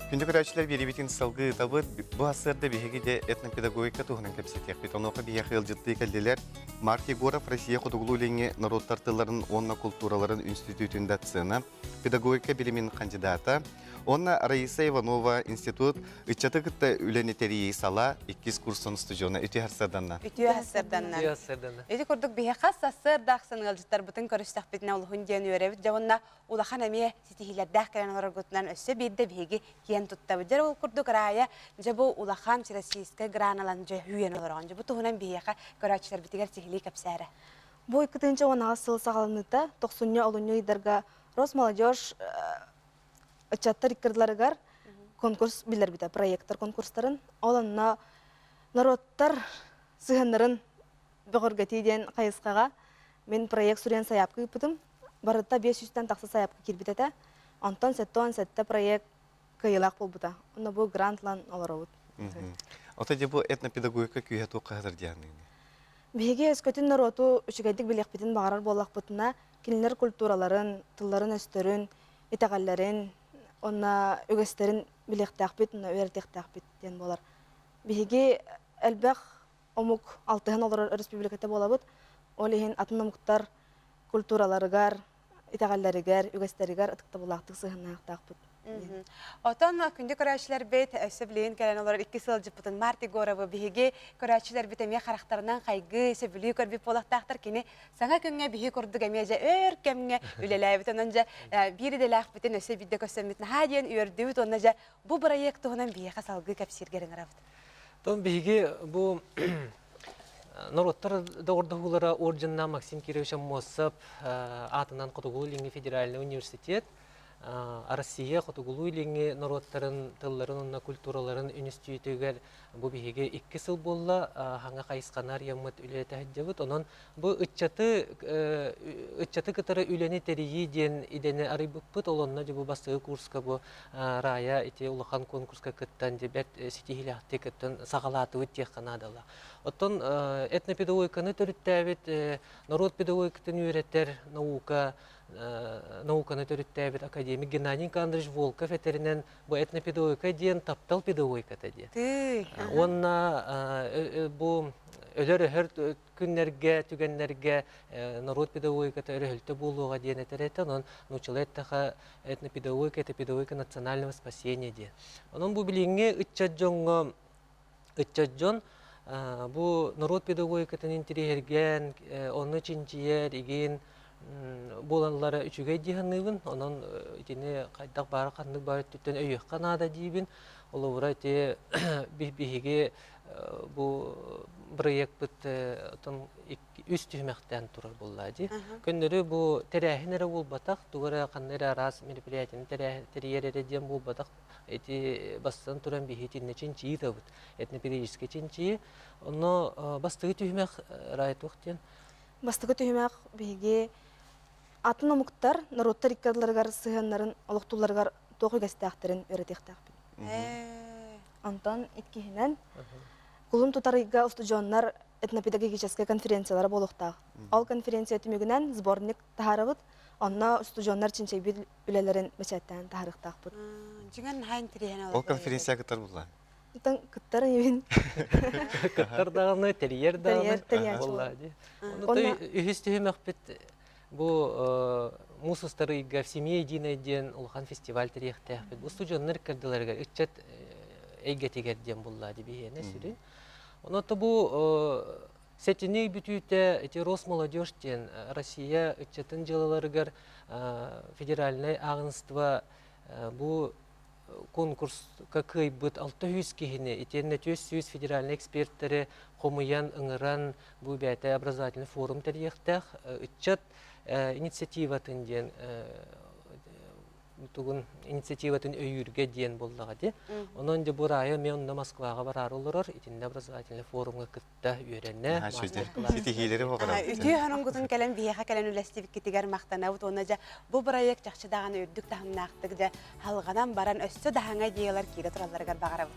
Күндік өрәшілер бері бетін салғы табы бұл асырды бігеге де этнопедагогика туғынан кәпсетек. Бетоноқы бияқы елжітті кәлделер Марк Егоров Россия құдығылу ленге народтар тыларын, онна культураларын институтында цена, педагогика білімінің кандидата, онна Раиса Иванова институт үтчаты күтті үленетерии сала 2 курсын студиона үті әрсарданна. Үті әрсарданна. Үті күрдік бияқы сасыр дақсын ғылжыттар бұтын көрістақ бетіне ұлғын дейін өрәбіт. Жауынна улахан әме сетихилердәқ кәрен орғытынан өсі бейді бейгі кен тұтта бұджар ол күрдік рая жабу улахан российская граналан жа хүйен олырған. Жабу тұғынан бияқы көрәчілер бітігер сихили кәпсәрі. Бой кытынча он ағыз сыл сағалыныта 90 олыны идарға Росмолодежь чаттар иккірділерігер конкурс білдер біті, проекттар конкурстарын. Оланна народтар сығынларын бұғыргатиден қайысқаға мен проект сүрен саяпқы бұдым. Барытта 500-тен тақсы саяпқы келбітеті. Антон сәтті проект кайылақ бол бұта. Оны бұл грантлан олар ауыд. Ота де бұл этнопедагогика күйету қағызыр дейіні? Беге өскөтін народу үшігайдік білек бітін бағарар болақ бұтына келінер культураларын, тылларын өстөрін, етағаларын, онна өгестерін білектәқ біт, онна өртектәқ біттен болар. Беге әлбәқ омук 6-ын олар республикаты бола бұд, ол еген атын омуктар культураларыгар, етағаларыгар, өгестерігар ұтықта болақтық сығыннақтақ бұд. Отон күнде көрәчілер бет өсіблейін кәлен олар 2 сыл жыппытын Марк Егоровы бейге көрәчілер бет әме қарақтарынан қайғы сөбілі көрбіп болақтақтар кені саңа күнге бейге көрдік әме жа өр кәмге үлеләй бітін онжа бірі де лақ бітін өсі бейді көсеметін хаден өрді біт онна жа бұл проект оғынан бейге салғы кәпсергерін арабыд. Тон бейге бұл народтар дауырдығылары орджинна Максим Кировича Мосап атынан Құтығылы Ленге федеральный университет Россия Құтығылу ленге народтарын, тылларын, культураларын институтығар бұл бейге 2 сыл болла хаңа қайысқанар ямыт үлеті әддебіт. Онын бұл үтчаты кітары үлені тәрейі ден идені арыбыппыт, олонна бұл бастығы курска бұл рая ете улахан конкурска кіттан дебет сетихілі ақты кіттан сағалаты өттек қанадала. Оттон этнопедагогиканы төріттәбет, народ педагогикатын үйреттер науканы төріттәбет академик Геннадий Андреевич Волков әтерінен бұл этнопедагогика ден таптал педагогика тәде. Онна бұл өлер өһір күннерге, түгеннерге народ педагогиката өріхілті болуға ден әтеретті, онын нұчылы әттіға этнопедагогика, педагогика национального спасения ден. Онын бұл біліңе үтчаджон бұл народ педагогикатын интерерген, оны чинчиер, еген боланлары үчіге дейінігін, онын етіне қайдақ бары қандық бары түттен өйек қанада дейбін. Олы бұра әте бейге бұл проект бұт үст түймектен тұрар болады. Көндері бұл тәрәхінері бол батақ, тұғыры қандары арас мероприятияны тәрәйері дем бол батақ, әте бастан тұран бейхетіне чинчиі да бұд, этнопедагогический чинчиі. Оны бастығы түймек райт оқтен? Бастығы түймек бейге атын омуктар, народтар иккадыларғар сығанларын, олықтуларғар тоғы гәстәқтірін өретектәқ бейді. Антон иткихінен Кулун тутарыга устудионнар этнопедагогическая конференциялары болуқтағы. Ол конференция түмігінен сборник тахарабыд, онна устудионнар чинчайбид үлелерін бәчәттен тахарықтақ бұд. Жүген хайын тірейін олар. Ол конференция күттар бұлла? Күттар ебін. Күттар дағыны, терьер дағыны болады. Үйіс түйім әқпет бұл мұсыстарыға в семье единый ден ұлған фестиваль терейіқті әқпет. Бұл студионнар кірділерге үтчет әйгетігерден болады бейені сүрін. Оноты бұл сәтіне бүтүйті Росмолодежь ден Россия үтчетін жылыларығар федеральный ағынство бұл конкурс какой бұд 600 кехіне, етеріне 400 федеральный эксперттері қомыян ұңыран бұл бәйті образовательный форум тәріқтәқ үтчет инициативатын ден Тугун инициативатын өйірге дейін болдыға де. Онын де бұл айы мен Москваға барар олырыр, итінде образовательный форумға күтті үйренне. Сетихилері оғыра. Үті ғанын күтін кәлін бейеға кәлін үлестівік кетігер мақтана бұд. Оны жа бұл проект жақшы дағаны үрдік тағымнақтық жа халғанан баран өссі дағаңа дейелер кейді тұраларығар бағара бұд.